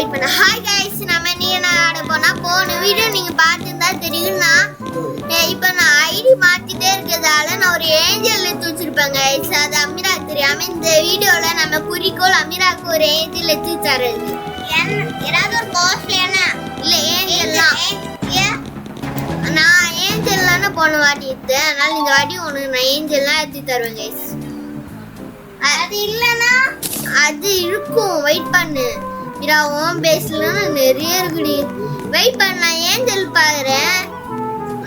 Wait பண்ண. Hi guys, நம்ம நீ என்ன ஆட போனா போன வீடியோ நீங்க பார்த்துருந்தா தெரியும்னா இப்போ நான் ஐடி மாத்திட்டே இருக்கிறதால நான் ஒரு ஏஞ்சல் எடுத்து வச்சிருப்பேன் கைஸ். அது அமீரா தெரியாம இந்த வீடியோல நம்ம குறிக்கோள் அமீராக்கு ஒரு ஏஞ்சல் எடுத்து தரது. ஏதாவது ஒரு காஸ்ட்லியான இல்ல ஏஞ்சல்லாம் நான் ஏஞ்சல்லான போன வாட்டி எடுத்தேன். அதனால இந்த வாட்டி உனக்கு நான் ஏஞ்சல்லாம் எடுத்து தருவேன் கைஸ். அது இல்லனா அது இருக்கும், வெயிட் பண்ணு. மீரா ஓம் பேஸ்ல நிறைய இருக்குடி, வெயிட் பண்ண. நான் ஏஞ்சல் பாக்குறேன்.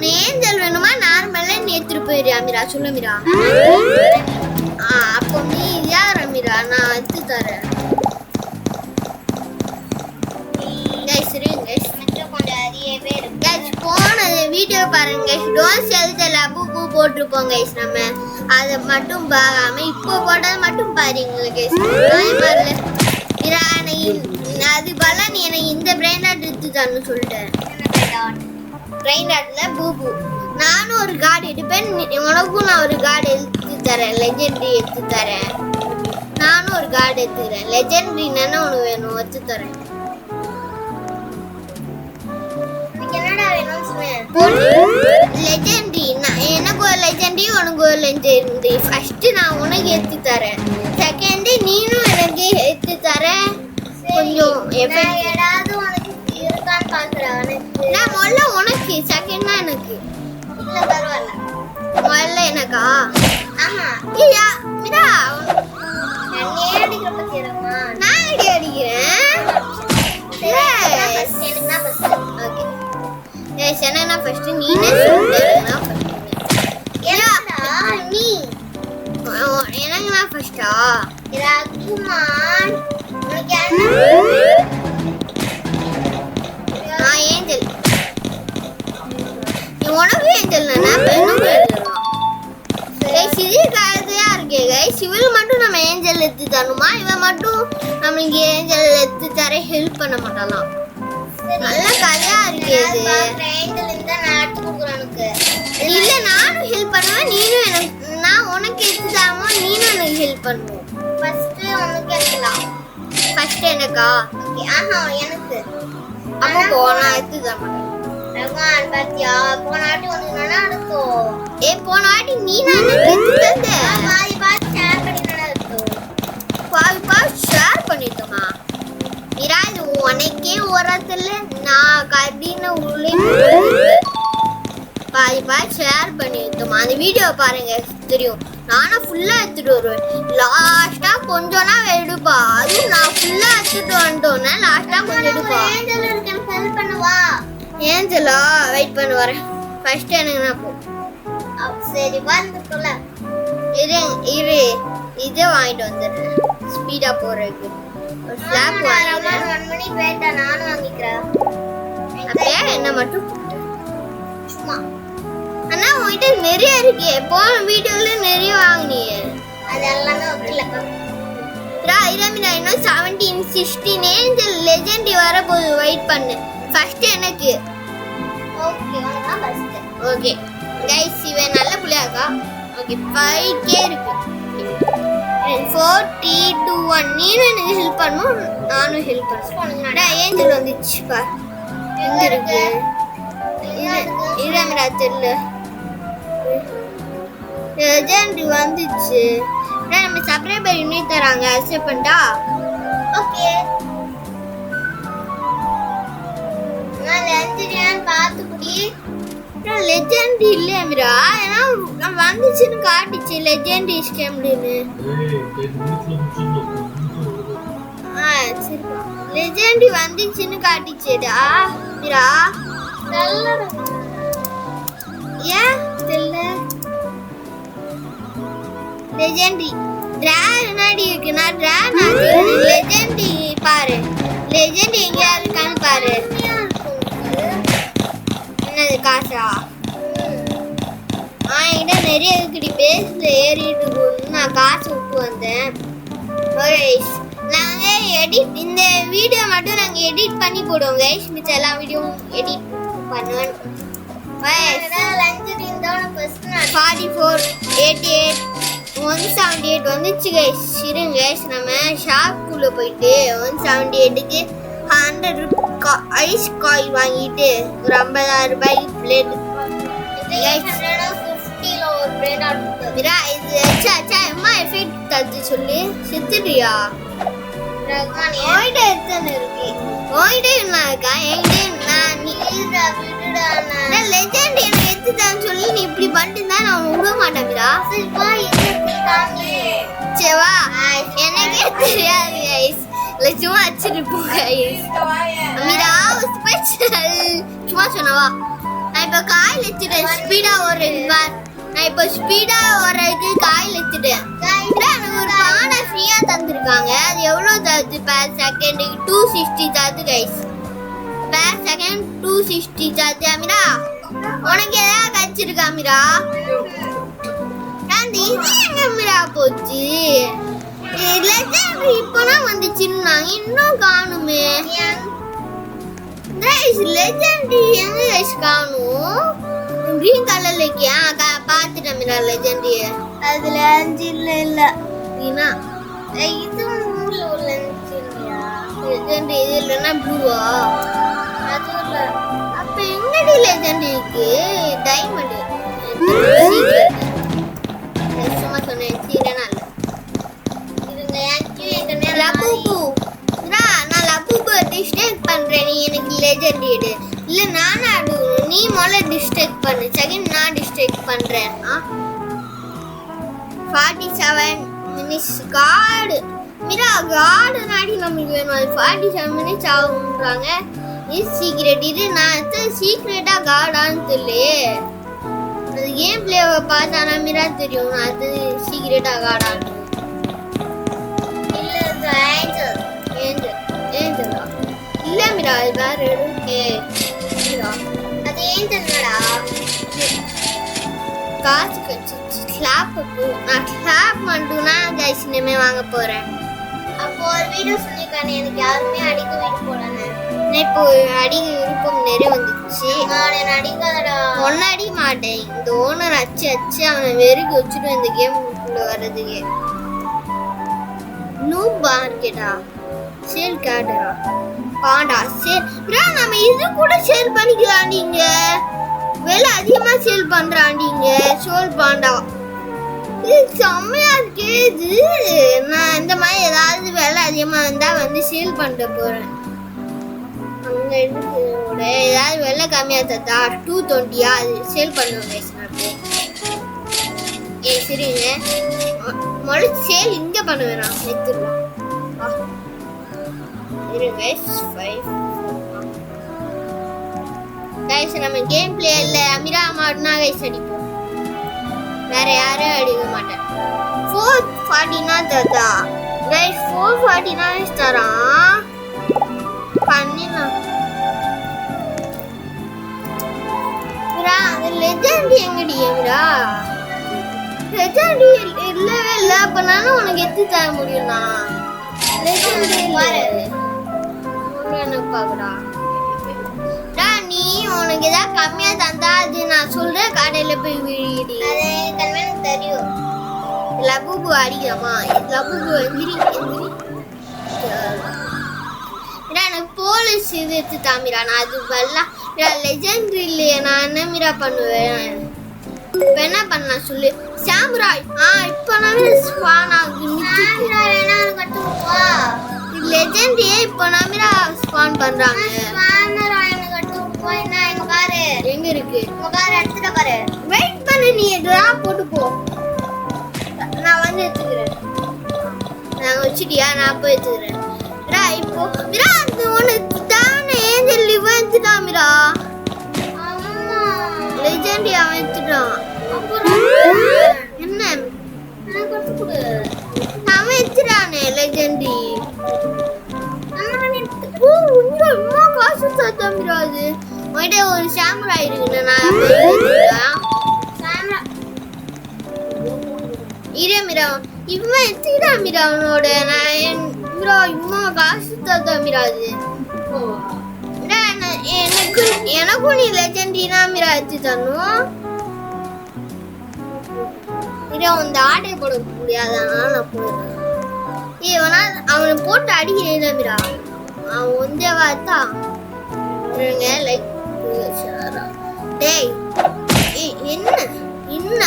நீ ஏஞ்சல் வேணுமா நார்மலா நீ எடுத்துட்டு போயிரு மீரா. சொல்லு மீரா. அப்போ நீ யார் மீரா? நான் எடுத்து தரேன் கைஸ். இருங்க கைஸ், கொஞ்சம் நிறைய பேர் கைஸ் போன வீடியோ பாருங்க guys. Don't sell the love பூ போட்டுருப்போம் கைஸ். நம்ம அதை மட்டும் பார்க்காம இப்போ போட்டது மட்டும் பாருங்க கைஸ். அது பல நீ எனக்கு இந்த பிரெயின் ஆட் எடுத்து தரணும்னு சொல்லிட்டேன். பிரெயின் ஆட்ல பூபு நானும் ஒரு கார்டு எடுப்பேன். உனக்கும் நான் ஒரு கார்டு எடுத்து தரேன், லெஜெண்டரி எடுத்து தரேன். நானும் ஒரு கார்டு எடுத்துக்கிறேன், லெஜெண்டரி என்னன்னா உனக்கு வேணும் எடுத்து தரேன். என்னடா வேணும்னு சொன்னேன். லெஜெண்டரி எனக்கு ஒரு லெஜெண்டரி உனக்கு ஒரு லெஜெண்டரி. ஃபர்ஸ்ட் நான் உனக்கு எடுத்து தரேன், செகண்ட் நீனும் எனக்கு எடுத்து தரேன். கொஞ்சம் ஏதாவது உனக்கு இருக்கான்னு பாக்குறேன். நான் முதல்ல உனக்கு, செகண்ட் தான் எனக்கு. இல்ல பரவாயில்ல, முதல்ல எனக்கா? ஆமா. ஐயா மீரா நான் அடிக்கிற பத்தி இருக்கமா? நான் அடிக்கிறேன். எனக்கு நான் ஃபர்ஸ்ட். ஓகே ஏய் சென்னா ஃபர்ஸ்ட் நீனே சொல்லுடா. என்னடா நீ எனக்கு நான் ஃபர்ஸ்டா? ரகுமான் உனக்கு நான் ஏஞ்சல். நீ உனக்கு ஏஞ்சல் நான் பெண்ணும் எழுதலாம். சிவில் காலத்தையா இருக்கே கைஸ். சிவில் மட்டும் நம்ம ஏஞ்சல் எடுத்து தரணுமா? இவன் மட்டும் நம்மளுக்கு ஏஞ்சல் எடுத்து தர ஹெல்ப் பண்ண மாட்டாலாம். நல்ல கதையா இருக்கு இது. ஏஞ்சல் இருந்தா நான் எடுத்து கொடுக்குறேன். இல்ல நானும் ஹெல்ப் பண்ணுவேன், நீனும் எனக்கு. நான் உனக்கு எடுத்து தரமோ நீனும் எனக்கு ஹெல்ப் பண்ணுவோம். ஃபர்ஸ்ட் உனக்கு எடுக்கலாம். ஃபர்ஸ்ட் எனக்கா? ஓகே. ஆஹா எனக்கு. அப்போ போனா எடுத்து தர மாட்டேன். ரகுமான் பாத்தியா போன வாட்டி உனக்கு நல்லா இருக்கும். போன வாட்டி நீ நான் எடுத்து தந்த. பாதி பாதி ஷேர் பண்ணி நல்லா இருக்கும். பாதி ஷேர் பண்ணிட்டோமா? மீரா இது உனக்கே ஓரத்துல நான் கடின உள்ளே பாதி ஷேர் பண்ணிட்டோமா? அந்த வீடியோ பாருங்க தெரியும். நானும் ஃபுல்லா எடுத்துட்டு வருவேன். லாஸ்டா கொஞ்சம்னா எடுப்பா. அதுவும் நான் ஃபுல்லா எடுத்துட்டு வந்துட்டோன்னா லாஸ்டா கொஞ்சம் எடுப்பா. ஏஞ்சல் எனக்கு ஹெல்ப் பண்ணுவா. ஏஞ்சலா வெயிட் பண்ண வரேன். ஃபர்ஸ்ட் எனக்கு நான் போ. சரி வந்து சொல்ல. இரு இதே வாங்கிட்டு வந்துடுறேன் ஸ்பீடா போறதுக்கு. ஒரு ஃபிளாக் வாங்கிடுறேன். 1 மணி வெயிட்டா நானும் வாங்கிக்கிறேன். அப்படியே என்ன மட்டும் சும்மா. ஆனா உன்கிட்ட நிறைய இருக்கு. போன வீடியோல நிறைய வாங்கினியே. அது எல்லாமே ஓகேலப்பா. இரா இன்னும் 17 16 ஏஞ்சல் லெஜெண்டரி வர போது. வெயிட் பண்ணு. ஃபர்ஸ்ட் எனக்கு. ஓகே வாங்க ஃபர்ஸ்ட். ஓகே गाइस இவன் நல்ல புள்ளையாக்கா. ஓகே 5k இருக்கு. 4 3 2 1 நீனும் எனக்கு ஹெல்ப் பண்ணனும், நானும் ஹெல்ப் பண்ணுறேன். டா ஏஞ்சல் வந்துச்சு பார். எங்க இருக்கு? இரா தெரியல. லெஜெண்டரி வந்துச்சு. நம்ம சப்ஸ்கிரைபர் யூனிட் தராங்க, அக்செப்ட் பண்ணிட்டா? ஓகே நான் லெஜெண்டரியான்னு பார்த்துக்குடி. லெஜெண்டரி இல்லையா மீரா? ஏன்னா வந்துச்சுன்னு காட்டுச்சு லெஜெண்டரி ஸ்கேம்டுன்னு. சரி லெஜெண்டரி வந்துச்சுன்னு காட்டுச்சுடா மீரா. ஏன் தெரியல? லெஜெண்டரி டிரா என்னடி இருக்குன்னா டிரா நான் லெஜெண்டரி பாரு. லெஜெண்டரி எங்க இருக்கான்னு பாரு. என்னது காசா? என்கிட்ட நிறைய இருக்குடி. பேஸ்ல ஏறிட்டு போகணும்னு நான் காசு விட்டு வந்தேன். நாங்கள் எடிட் இந்த வீடியோ மட்டும் நாங்கள் எடிட் பண்ணி போடுவோம் கைஸ். மிச்சம் எல்லா வீடியோவும் எடிட் பண்ணுவேன். 44 88 178 வந்துச்சு கைஸ். இருங்க கைஸ் நம்ம ஷாப்புக்குள்ளே போயிட்டு 178க்கு 500 ஐஸ் காய் வாங்கிட்டு ஒரு 50,000 ரூபாய்க்கு பிளேட் மீரா இது அச்சா அம்மா எஃபெக்ட் தத்து சொல்லி செத்துட்டியா ஓய்டே எத்தனை இருக்கு ஓய்டே என்ன இருக்கா என்கிட்ட நான் லெஜெண்ட் எனக்கு எடுத்துட்டான்னு சொல்லி நீ இப்படி பண்ணிட்டு தான் நான் விட மாட்டேன் மீரா சரிவா எனக்கே தெரியாது கைஸ் இல்லை சும்மா வச்சிருப்போம் கைஸ் மீரா ஸ்பெஷல் சும்மா சொன்னவா நான் இப்போ காயில் வச்சுட்டேன் ஸ்பீடாக ஓடுறேன் நான் இப்போ ஸ்பீடாக ஓடுறதுக்கு காயில் வச்சுட்டேன் எனக்கு ஒரு பானை ஃப்ரீயாக தந்துருக்காங்க அது எவ்வளோ தருது பேர் செகண்டுக்கு 260 தருது கைஸ் பேர் செகண்ட் 260 தருது அமீரா உனக்கு எதாவது கச்சிருக்கா அமீரா இது எங்க அமீரா போச்சு லெஜெண்ட் இப்போதான் வந்துச்சுன்னா இன்னும் காணுமே லெஜெண்ட் எங்க கைஸ் காணும் கிரீன் கலர்ல இருக்கியா பாத்துட்டேன் மீரா லெஜெண்ட் அதுல 5 இல்ல நீனா இது மூணுல உள்ள லெஜெண்ட் இது இல்லனா ப்ளூவா அது இல்ல அப்ப எங்கடி லெஜெண்ட் இருக்கு டைமண்ட் சும்மா சொன்னேன் சீரனா இல்ல இருங்க ஆக்சுவலி லபுபு நான் லபுபு டிஸ்டேக் பண்றேன் நீ எனக்கு லெஜெண்ட் எடு இல்ல நான் ஆடுவேன் நீ முதல்ல டிஸ்டேக் பண்ணு செகண்ட் நான் டிஸ்டேக் பண்றேன் 47 மினிட்ஸ் கார்டு மீரா கார்டு நாடி நமக்கு வேணும் அது 47 மினிட்ஸ் ஆகுன்றாங்க இது சீக்ரெட் இது நான் எத்தனை சீக்ரெட்டா கார்டான்னு தெரியலையே அது கேம் பிளேவை பார்த்தானா மீரா தெரியும் நான் அது சீக்ரெட்டா கார்டான்னு இல்ல ஏஞ்சல் ஏஞ்சல் ஏஞ்சலா இல்ல மீரா இது வேற இருக்கு அது ஏஞ்சல்டா காசு கட்சி ஸ்லாப் நான் ஸ்லாப் மட்டும்னா கைஸ் இனிமே வாங்க போறேன் அப்போ ஒரு வீடியோ சொல்லிருக்கானே எனக்கு யாருமே அடிக்க வீட்டு போலன்னு இப்போ அடிக்க விருப்பம் நிறைய வந்துச்சு நான் அடிக்காதடா ஒன்னு அடிக்க மாட்டேன் இந்த ஓனர் அச்சு அவனை வெறுக்கி வச்சுட்டு இந்த கேம் வர்றதுக்கு நூப் மார்க்கெட்டா சேல் கார்டரா பாண்டா சேல் நம்ம இது கூட சேல் பண்ணிக்கலாம் நீங்க விலை அதிகமா சேல் பண்றாண்டீங்க சோல் பாண்டா இது செம்மையா இருக்கு இது நான் இந்த மாதிரி ஏதாவது விலை அதிகமா இருந்தா வந்து சேல் பண்ணிட்டு போறேன் அங்க இதோட ஏதாவது விலை கம்மியா தந்தா 220 அது சேல் பண்ணுவேன் சரிங்க முதல்ல சேல் இங்க பண்ணுவேன் நான் எடுத்துருவோம் இருங்க 5 கைஸ் நம்ம கேம் பிளே இல்ல அமீரா மாட்னா கைஸ் அடிப்போம் வேற யாரும் அடிக்க மாட்டேன் 449 தரதா கைஸ் 449 தரான் பண்ணிடலாம் மீரா அந்த லெஜெண்ட் எங்கடி மீரா லெஜெண்ட் இல்லவே இல்லை அப்ப நானும் உனக்கு எடுத்து தர முடியும்னா லெஜெண்ட் பாரு எனக்கு பாக்குறா நீ உனக்கு ஏதாவது கம்மியா தந்தா அது நான் சொல்ற கடையில போய் விழுடி எனக்கு தெரியும் லபுபு அடிக்கலாமா லபுபு எந்திரி எனக்கு போலீஸ் இது எடுத்து தாமிரா நான் அது வரலாம் லெஜெண்ட் இல்லையே நான் என்ன மீரா பண்ணுவேன் இப்ப என்ன பண்ண சொல்லு சாமுராய் இப்ப நான் ஸ்பான் ஆகி லெஜெண்ட் இப்ப நான் மீரா ஸ்பான் பண்றாங்க எங்க இருக்கு எடுத்துட்டு பாரு வெயிட் பண்ணு நீ டிரா போட்டு போ நான் வந்து எடுத்துக்கிறேன் நான் வச்சிட்டியா நான் போய் எடுத்துக்கிறேன் இப்போ மீரா அந்த ஒண்ணு தானே ஏஞ்சல் லிவ் எடுத்துட்டான் மீரா லெஜெண்ட் அவன் எடுத்துட்டான் என்ன அவன் எடுத்துட்டானே லெஜெண்ட் காசு சத்தம் மீராது உன்கிட்ட ஒரு சாமுராய் இருக்குன்னு நான் இரு மீரா இவன் எடுத்துக்கிட்டா மீரா அவனோட நான் மீரா இவன் காசு தத்தா மீராது எனக்கும் நீ லெஜெண்டினா மீரா எடுத்து தரணும் மீரா அந்த ஆட்டை போட முடியாதானா நான் போடுறேன் அவனை போட்டு அடிக்கிறேன் மீரா ಒಂದೇ ವಾತ லைக் டேய் என்ன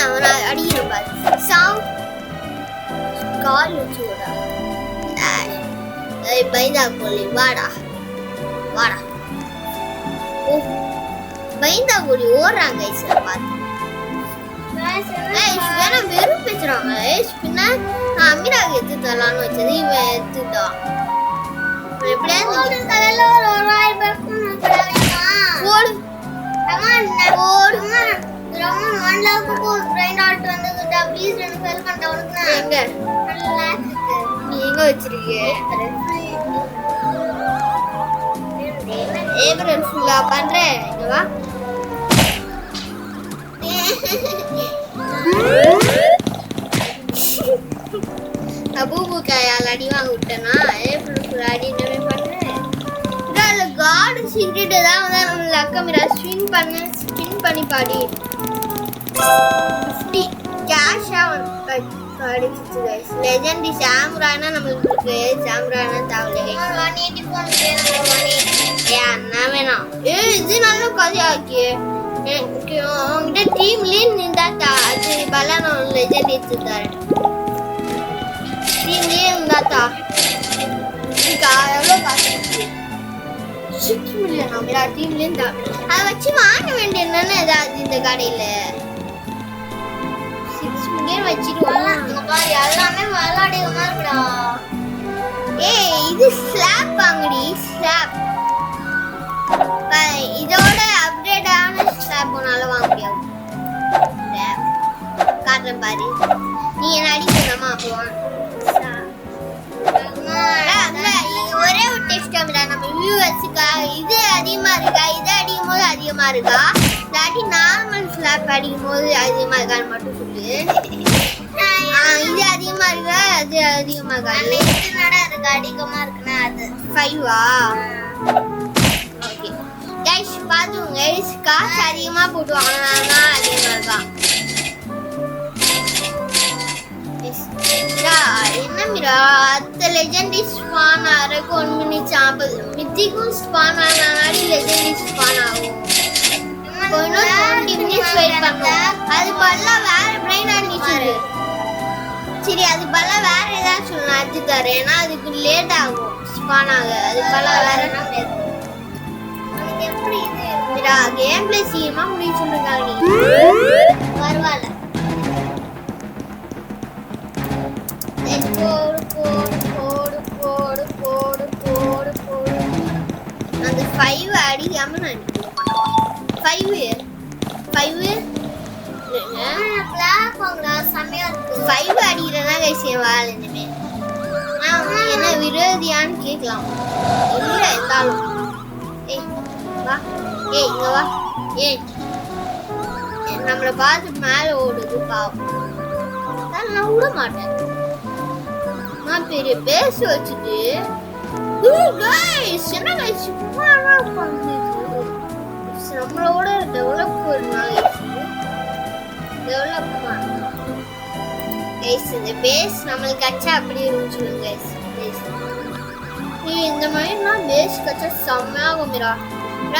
அவனை அடிக்கிறேன் பாரு சாவு கால் வச்சு விடா பைதா கோழி வாடா வாடா ஓ பைதா கோழி ஓடுறாங்க பார்த்து வேணும் வெறும் பேசுறாங்க பின்ன நான் அமீராக எடுத்து தரலான்னு வச்சது இவன் எடுத்துட்டான் எப்படியாவது தலையில ஒரு 1000 போடு போடுமா ரமன் 1 லாக்கு பிரைண்ட் ஆட் வந்துட்டா ப்ளீஸ் ரெண்டு ஃபெல் பண்ணிட்ட உனக்கு எங்க நீ எங்க வச்சிருக்கீங்க ஏப்ரல் ஃபுல்லா பண்றேன் இங்க வா அபூபு கையால் அடி வாங்க விட்டேனா ஏப்ரல் ஃபுல் அடி என்ன பண்றேன் காட் சீக்ரெட் ஏதாவது நம்ம லக்கமிரா ஸ்பின் பண்ணி பாடி 50 கேஷா கிடைச்சிச்சு गाइस லெஜெண்டரி சாமுராய்னா நமக்கு சாமுராய்னா தேவையில்லை 184 என்ன வேணாம் இது நல்ல கதையாக்கி உங்ககிட்ட டீம் லீன் இருந்தா அது பலன் லெஜெண்ட் எடுத்துட்டாரு டீம் லீன் இருந்தா எவ்வளோ காசு 6 மில்லியன் நம்மளா டீம்ல இருந்தா அதை வச்சு வாங்க வேண்டிய என்னன்னு ஏதாவது இந்த கடையில 6 மில்லியன் வச்சிருவாங்க எல்லாமே விளையாடுமா இருக்குடா இது ஸ்லாப் வாங்கடி ஸ்லாப் இதோட அப்டேட் ஆன ஸ்லாப் உன்னால வாங்க முடியாது காட்டுறேன் பாரு நீ என்ன அடிக்கணுமா அப்போ ஒரே ஒரு டெஸ்ட் கேமரா நம்ம வியூவர்ஸ்க்கா இது அதிகமா இருக்கா இது அடிக்கும் போது அதிகமா இருக்கா இல்லாட்டி நார்மல் ஸ்லாப் அடிக்கும் போது அதிகமா இருக்கான்னு மட்டும் சொல்லு இது அதிகமா இருக்கா அது அதிகமா இருக்கா இருக்கு அதிகமா இருக்குன்னா அது 5வா ஓகே கைஸ் பாத்துங்க கைஸ் காசு அதிகமா போட்டு வாங்கினா அதிகமா இருக்கா என்ன மீரா அத்த லெஜெண்டரி ஸ்பான் ஆறக்கு 1 மினிட் 50 மித்திக்கும் ஸ்பான் ஆனாடி லெஜெண்டரி ஸ்பான் ஆகும் இன்னும் 20 மினிட்ஸ் வெயிட் பண்ணணும் அது பல்ல வேற பிரைன் ஆனிச்சு சரி அது பல்ல வேற ஏதாவது சொல்லலாம் அடிச்சு தரேன் ஏன்னா அதுக்கு லேட் ஆகும் ஸ்பான் ஆக அது பல்ல வேற எப்படி மீரா கேம் பிளே சீக்கிரமா முடிய சொல்லிருக்காங்க நீ பரவாயில்ல அந்த 5 அடிக்காம நான் 5 அடிக்கிறதா கைசியம் வாழ என்ன விரோதியான்னு கேட்கலாம் இல்ல இருந்தாலும் வா இங்க வா நம்மளை பார்த்து மேல ஓடுது பாவம் நான் விட மாட்டேன் நான் பெரிய பேச வச்சுட்டு என்ன கைஸ் நம்மளோட டெவலப் கைஸ் இந்த பேஸ் நம்மளுக்கு கச்சா அப்படி இருக்கும் சொல்லுங்க கைஸ் நீ இந்த மாதிரினா பேஸ் கச்சா செம்மையாகும் மீரா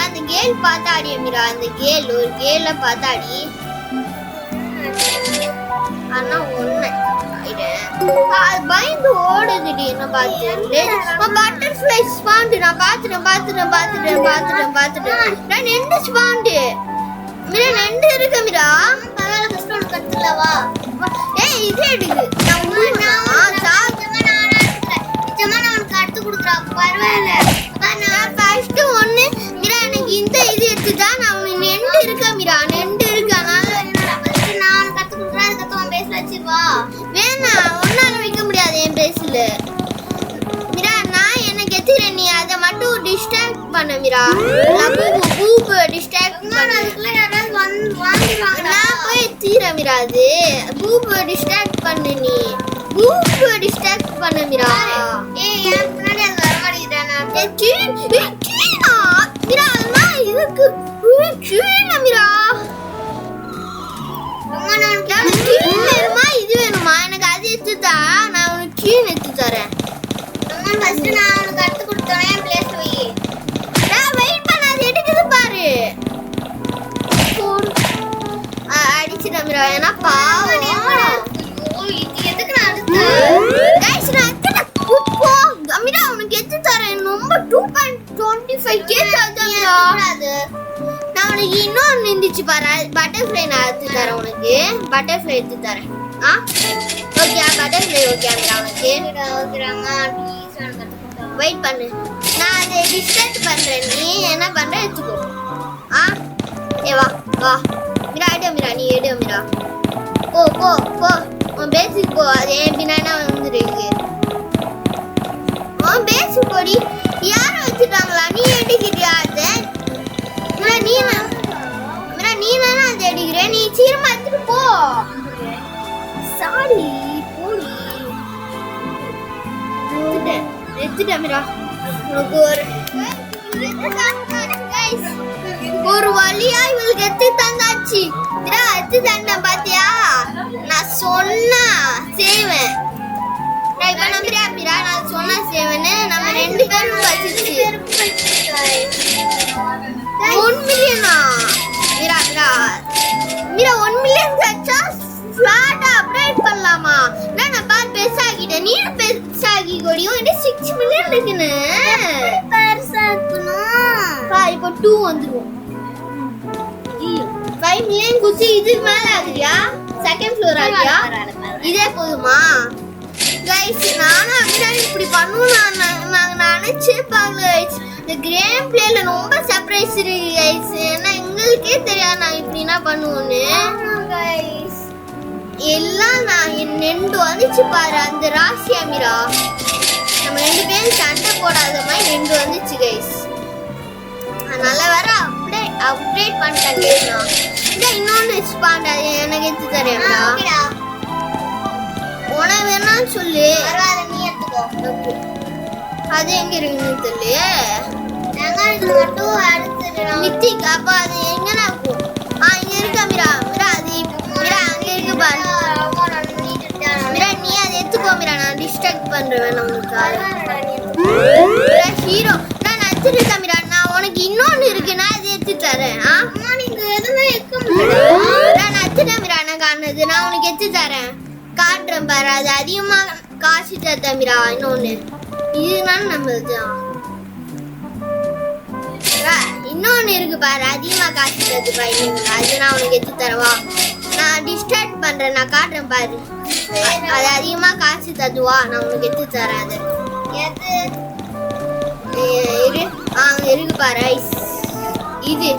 அந்த கேல் பார்த்தாடி மீரா அந்த கேல் ஒரு கேல பார்த்தாடி ஆனா ஒண்ணு பயந்து ஓடுதுடி என்ன பார்த்து பட்டர்ஃப்ளை ஸ்பாண்ட் நான் பாத்துட்டேன் நெண்டு ஸ்பாண்ட் மீரா நெண்டு இருக்கு மீரா பரவாயில்ல ஃபர்ஸ்ட் ஒன் கத்துலவா இது எடுக்கு நான் கத்து கொடுக்குறா பரவாயில்ல நான் ஃபர்ஸ்ட் ஒன்னு மீரா எனக்கு இந்த இது எடுத்துதா நான் நெண்டு இருக்கா மீரா நெண்டு இருக்கா நான் கத்து கொடுக்குறேன் அதுக்கு அவன் பேச வச்சிருவா வேணாம் ஒன்னால வைக்க முடியாது என் பேசல மீரா நான் எனக்கு எத்திரேன் நீ அதை மட்டும் டிஸ்ட்ராக்ட் பண்ண மீரா பூப்பு டிஸ்ட்ராக்ட் பண்ண அதுக்குள்ள யாராவது வாங்கிடுவாங்க நான் போய் எத்திரேன் மீரா அது பூப்பு டிஸ்ட்ராக்ட் பண்ணு நீ பூப்பு டிஸ்ட்ராக்ட் பண்ண மீரா ஏன் முன்னாடி அது வர மாட்டேங்கிறானா மீரா அதெல்லாம் இதுக்கு மீரா இது வேணுமா எனக்கு அது எடுத்துதா நான் உனக்கு கீழ் எடுத்து தரேன் ஃபர்ஸ்ட் நான் உனக்கு கத்து கொடுத்தேன் பேச வை. நான் வெயிட் பண்ண அது எடுக்குது பாரு. அடிச்சிட மீரா ஏன்னா பாவம். இது எதுக்கு நான் அடுத்து गाइस நான் அத்தனை உப்போ மீரா உனக்கு எத்து தரேன். ரொம்ப 2.25 கேஸ் ஆகுதுடா. நான் உனக்கு இன்னொன்னு இருந்துச்சு பாரு. பட்டர்ஃப்ளை நான் எடுத்து தரேன் உனக்கு. பட்டர்ஃப்ளை எடுத்து தரேன். ஓகே பட்டர்ஃப்ளை ஓகே மீரா உனக்கு. ஓகேறாங்க ப்ளீஸ் நான் கத்துக்கிட்டா. வெயிட் பண்ணு. நான் அதை டிஸ்டர்ட் பண்றேன். நீ என்ன பண்ற எடுத்துக்கோ. ஏ வா வா மீரா எடு மீரா நீ எடு மீரா. போ போ போ உன் பேசிக் போ. அது ஏன் பின்னாடி வந்துருக்கு. உன் பேசிக் போடி. யாரும் வச்சுட்டாங்களா நீ எடுக்கிறியா? அது மீரா நீ தானே அது எடுக்கிற. நீ சீக்கிரமா எடுத்துட்டு போ. சாரி போடி. எடுத்துட்டேன் மீரா. உனக்கு ஒரு வழியா இவளுக்கு எடுத்து தந்தாச்சு. எடுத்து தந்தேன் பாத்தியா? நான் சொன்னா செய்வேன். இப்ப நம்புறியா மீரா? நான் சொன்னா செய்வேன்னு நம்ம 2 பேரும் வச்சிருச்சு. 1 மில்லியனா மீரா? மீரா 1 மில்லியன் வச்சா ஃபிளாட்டா அப்டேட் பண்ணலாமா? நான் பார் பெருசாகிட்டேன். நீ பெருசாகி கொடியும் என்ன 6 மில்லியன் இருக்குன்னு பெருசாக்கணும். இப்போ 2 வந்துரும். 5 மில்லியன் குச்சி இதுக்கு மேல ஆகுறியா? Second floor ஆகுறியா? இதே போதுமா? गाइस நானும் அப்படிதான் இப்படி பண்ணுவேன் நான் நினைச்சே பார்க்கல गाइस. இந்த கேம் பிளேல ரொம்ப சர்ப்ரைஸ் இருக்கு गाइस. ஏன்னா எங்களுக்கே தெரியாது நான் இப்படினா பண்ணுவேன்னு. गाइस எல்லாம் நான் நெண்டு வந்துச்சு பாரு. அந்த ராசியா மீரா நம்ம 2 பேரும் சண்டை போடாத மாதிரி நெண்டு வந்துச்சு गाइस. அதனால வர அப்டேட் பண்ணிட்டேன் गाइस. நான் இந்த இன்னொன்னு ஸ்பாண்ட் எனக்கு எடுத்து தரேன்டா. ஓகேடா உனக்கு வேணான்னு சொல்லு. பரவாயில்ல நீ எடுத்துக்கோ. ஓகே அது எங்க இருக்குன்னு தெரியல. நாங்க இது மட்டும் எடுத்துறோம். மித்திக் அப்ப அது எங்கனா இருக்கும்? இங்க இருக்கு மீரா. மீரா அது மீரா அங்க இருக்கு பாரு. மீரா நீ அதை எடுத்துக்கோ மீரா. நான் டிஸ்ட்ராக்ட் பண்றேன் நமக்கு. மீரா ஹீரோ நான் நச்சிருக்கேன் மீரா. நான் உனக்கு இன்னொன்னு இருக்கு. நான் அதை எடுத்து தரேன். அம்மா நீங்க எதுவுமே எடுக்க முடியாது. நான் நச்சிட்டேன் மீரா. நான் காணது நான் உனக்கு எடுத்து தரேன். காட்டுறேன் பாரு. அது அதிகமா காசு தர மீரா. இன்னொன்னு இதுதான் நம்மளுதான். இன்னொன்னு இருக்கு பாரு. அதிகமா காசு தருது பா. இன்னொன்னு அது நான் உனக்கு எடுத்து தரவா? நான் டிஸ்ட்ராக்ட் பண்றேன். நான் காட்டுறேன் பாரு. அது அதிகமா காசு தருவா. நான் உனக்கு எடுத்து தரேன். அது எது அங்க இருக்கு பாரு. ஐஸ் இது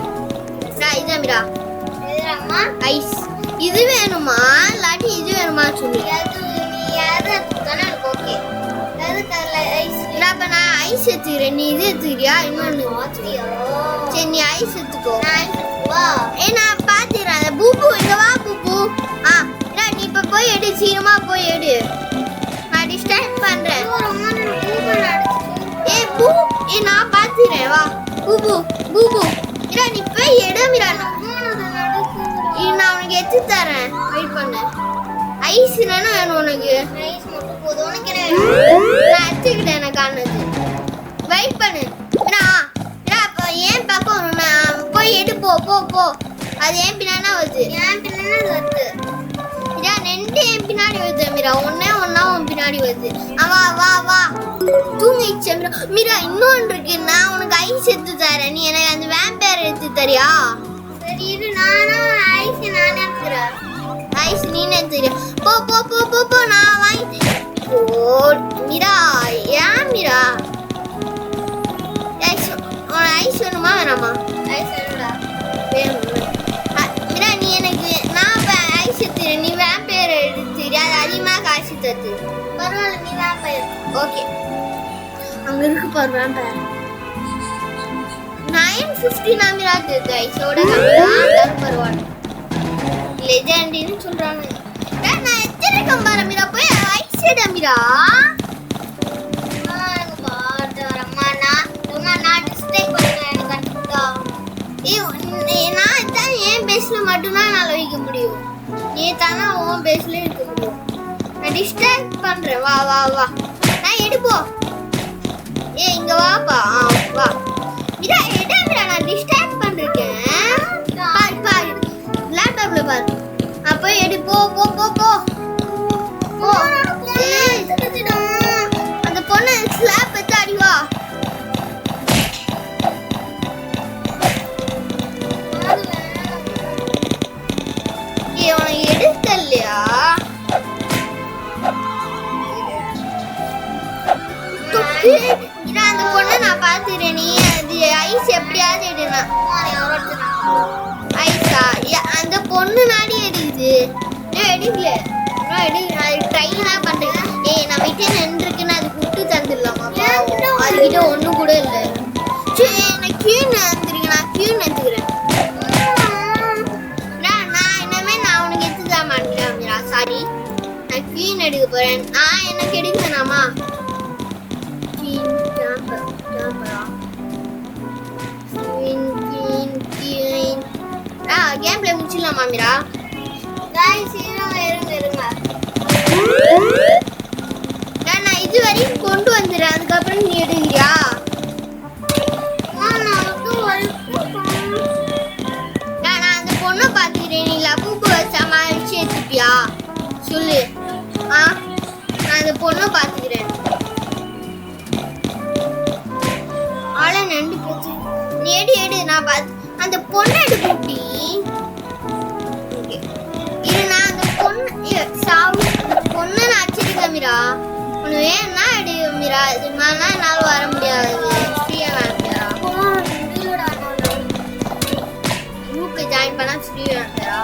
இதான் மீரா. ஐஸ் இது வேணுமா இல்லாட்டி இது வேணுமா சொல்லு. நான் ஐஸ் எடுத்துக்கிறேன். நீ இது எடுத்துக்கிறியா? இன்னொன்னு சரி நீ ஐஸ் எடுத்துக்கோ. நான் பாத்துக்கிறேன். பூபு இங்க வா பூபு. நீ இப்ப போய் எடு. சீக்கிரமா போய் எடு. நான் டிஸ்ட்ராக்ட் பண்றேன். பூ நான் பாத்துக்கிறேன். வா பூபு பூபு. நீ போய் எடு மீரா. நான் உனக்கு எடுத்து தரேன். வெயிட் பண்ணு. ஐஸ் வேணும் உனக்கு? ஐஸ் மட்டும் போதும். உனக்கு என்ன நான் எடுத்துக்கிட்டேன். எனக்கு ஆனது. வெயிட் பண்ணு. ஏன் பக்கம் போய் எடு. போ போ போ. அது ஏன் பின்னாடி வருது? ஏன் பின்னாடி வருது? இதா 2 ஏன் பின்னாடி வருது மீரா. ஒன்னா உன் பின்னாடி வருது. வா வா வா தூங்கிச்சு மீரா. மீரா இன்னொன்று இருக்கு. நான் உனக்கு ஐஸ் எடுத்து தரேன். நீ எனக்கு அந்த வேம்பயர் எடுத்து தரியா? சரி இரு. நானும் ஐஸ் நானே எடுத்துறேன். ஐஸ் நீனே எடுத்துறியா? போ போ போ போ போ. நான் வாங்கி மீரா. ஏன் மீரா ஐஸ் வேணுமா வேணாமா? ஐஸ் வேணும்டா. வேணும் மீரா. நீ எனக்கு நான் ஐஸ் எடுத்துறேன். நீ வேம்பயர் எடுத்துறியா? அது அதிகமாக காசு தருது. பரவாயில்ல நீ வேம்பயர். ஓகே அங்க இருக்கு பாரு வேம்பயர். 950 மீரா இருக்கு. ஐஸோட கம்மிதான் பரவாயில்ல. லெஜெண்ட்னு சொல்றாங்க. நான் எத்தனை பாரு மீரா. போய் ஐஸ் எடு மீரா. மட்டும்தான் நான் வைக்க முடியும். நீ தானே உன் பேஸ்ல இருக்க முடியும். நான் டிஸ்ட்ராக்ட் பண்றேன். வா வா வா. நான் எடுப்போம். ஏய் இங்க வாப்பா. வா. இதா எடா நான் டிஸ்டர்ப் பண்ணிருக்கேன். பாரு. லேப்டாப்ல பாரு. அப்ப எடு போ. அந்த பொண்ணு ஸ்லாப் வச்சு அடி வா. எடுத்தல்லையா அந்த பொண்ணை நான் பாத்துறேன். நீ அது ஐஸ் எப்படியாவது எடுனா ஐஸா அந்த பொண்ணு நாடி எடுக்குது. எடுக்கல ட்ரைனா பண்றேன். ஏய் நான் வீட்டே நின்றுருக்குன்னு அது விட்டு தந்துடலாமா? அதுக்கிட்ட ஒண்ணும் கூட இல்லை. சரி நான் கீழ் நினைச்சிருக்கேன். நான் கீழ் நினைச்சுக்கிறேன். சாரி நான் கீன் எடுக்க போறேன். எனக்கு எடுக்கணுமா? கேம் பிளே முடிச்சிடலாமா மீரா? நான் இது வரைக்கும் கொண்டு வந்துடுறேன். அதுக்கப்புறம் நீ எடுக்கிறியா? நான் அந்த பொண்ணை பார்த்துக்கிறேன். நீ லபுக்கு வச்சா மாதிரி எடுத்துப்பியா சொல்லு. நான் அந்த பொண்ணை பார்த்துக்கிறேன். ஆளை நண்டு போச்சு. நீ எடு நான் பார்த்து அந்த பொண்ணை எடுப்பி. இரு நான் அந்த பொண்ணை நான் அடிச்சிருக்கேன் மீரா. உனக்கு வேணா எடு மீரா. இது மாதிரிலாம் என்னால் வர முடியாது. ஃப்ரீயாக வேண்டியா குரூப்ல ஜாயின் பண்ணா ஃப்ரீயாக வேண்டியா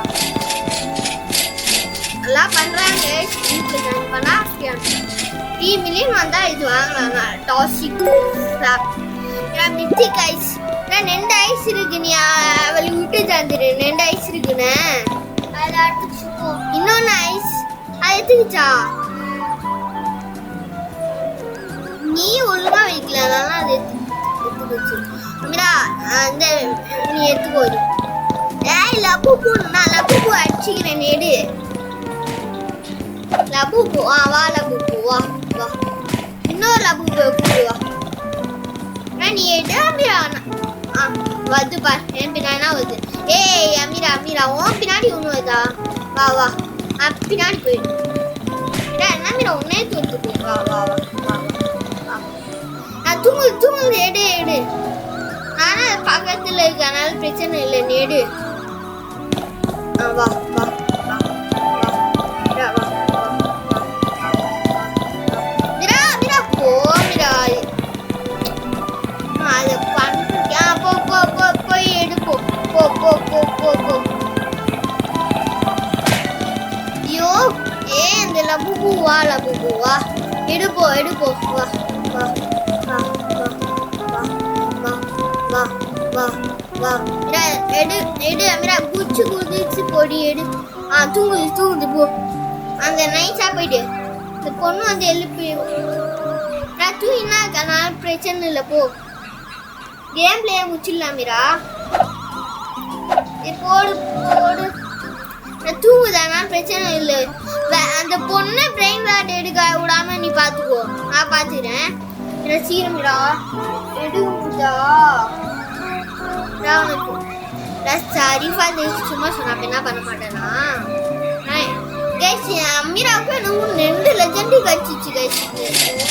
எல்லாம் பண்றாங்க. குரூப்ல ஜாயின் பண்ணா ஃப்ரீயாக 3 மில்லியன் வந்தா இது வாங்கலாம். டாசிக் மித்திக் ஐஸ். நான் 2 ஐஸ் இருக்கு. நீ அவளுக்கு விட்டு தந்துரு. 2 ஐஸ் இருக்குன்னு இன்னொன்னு ஐஸ் அது எடுத்துக்கிச்சா? நீ ஒழுங்கா வைக்கல. அதனால அது எடுத்துக்கிச்சு. அந்த நீ எடுத்துக்கோது. ஏய் லபுபு நான் லபுபு அடிச்சுக்கிறேன். எடு லபுபு. வா லபுபு வா. இன்னொரு லபுபு கூடு வா. நீ எடு அமீரா. வந்து பார் என் பின்னாடினா வருது. ஏய் அமீரா உன் பின்னாடி ஒன்று வருதா? வா பின்னாடி போயிடு. என்ன மீரா உன்னே தூத்து. வா நான் தூங்கு. எடு ஆனா பக்கத்துல இருக்கு. அதனால பிரச்சனை இல்லை. நீ எடு. வா போய் எடுப்போ. போ. ஐயோ அந்த லபுபு வா எடுப்போ. வா எடு அமீரா. குதிச்சு போடி. எடு. தூங்குது போ. அந்த நைஸா போயிட்டு இந்த பொண்ணு வந்து எழுப்பி. நான் தூங்கினா அதனால பிரச்சனை இல்லை. போ கேம் பிளே முடிச்சிடலாம் மீரா. போடு. நான் தூங்குதானா பிரச்சனை இல்லை. அந்த பொண்ணை பிரெயின் வாட் எடுக்க விடாம நீ பாத்துக்கோ. நான் பாத்துக்கிறேன். சீக்கிரம் மீரா எடுக்குதா? சரிஃபா சும்மா சொன்னா என்ன பண்ண மாட்டேனா? அமீராவுக்கு எனக்கு 2 லெஜெண்ட் கிடைச்சிச்சு கைஸ்.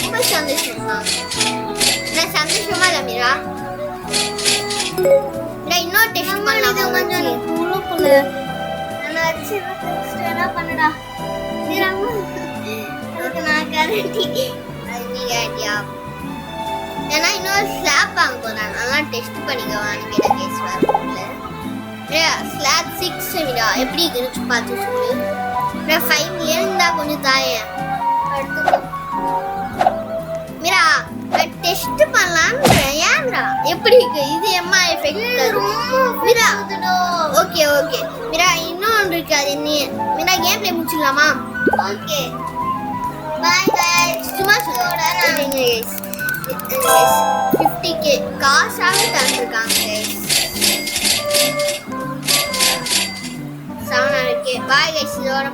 ரொம்ப சந்தோஷம் தான். நான் சந்தோஷமா இல்லை மீரா. இன்னொரு டெஸ்ட் பண்ணலாம். கொஞ்சம் குழுக்குள்ள நான் வச்சு என்ன பண்ணுடா நான் கேரண்டி நீ கேட்டியா? ஏன்னா இன்னொரு ஸ்லாப் வாங்க போறாங்க. அதெல்லாம் டெஸ்ட் பண்ணிக்கவான்னு கேட்ட கேஸ் வரல. ஸ்லாப் 6 மீரா எப்படி இருக்குன்னு பார்த்து சொல்லு. 5 மில்லியன் இருந்தா கொஞ்சம் தாயேன் எடுத்துக்கோ மீரா. டெஸ்ட் பண்ணலாம். ஏன்டா எப்படி இருக்கு இது? எம்மா எஃபெக்ட் மீரா. ஓகே மீரா. இன்னொன்று இருக்கு. அது என்ன மீரா? கேம் பிளே முடிச்சிடலாமா? Okay bye guys. சும்மா சொல்லுங்க गाइस. 50k காசாவே தந்திருக்காங்க गाइस. 7k பாய் गाइस. இதோட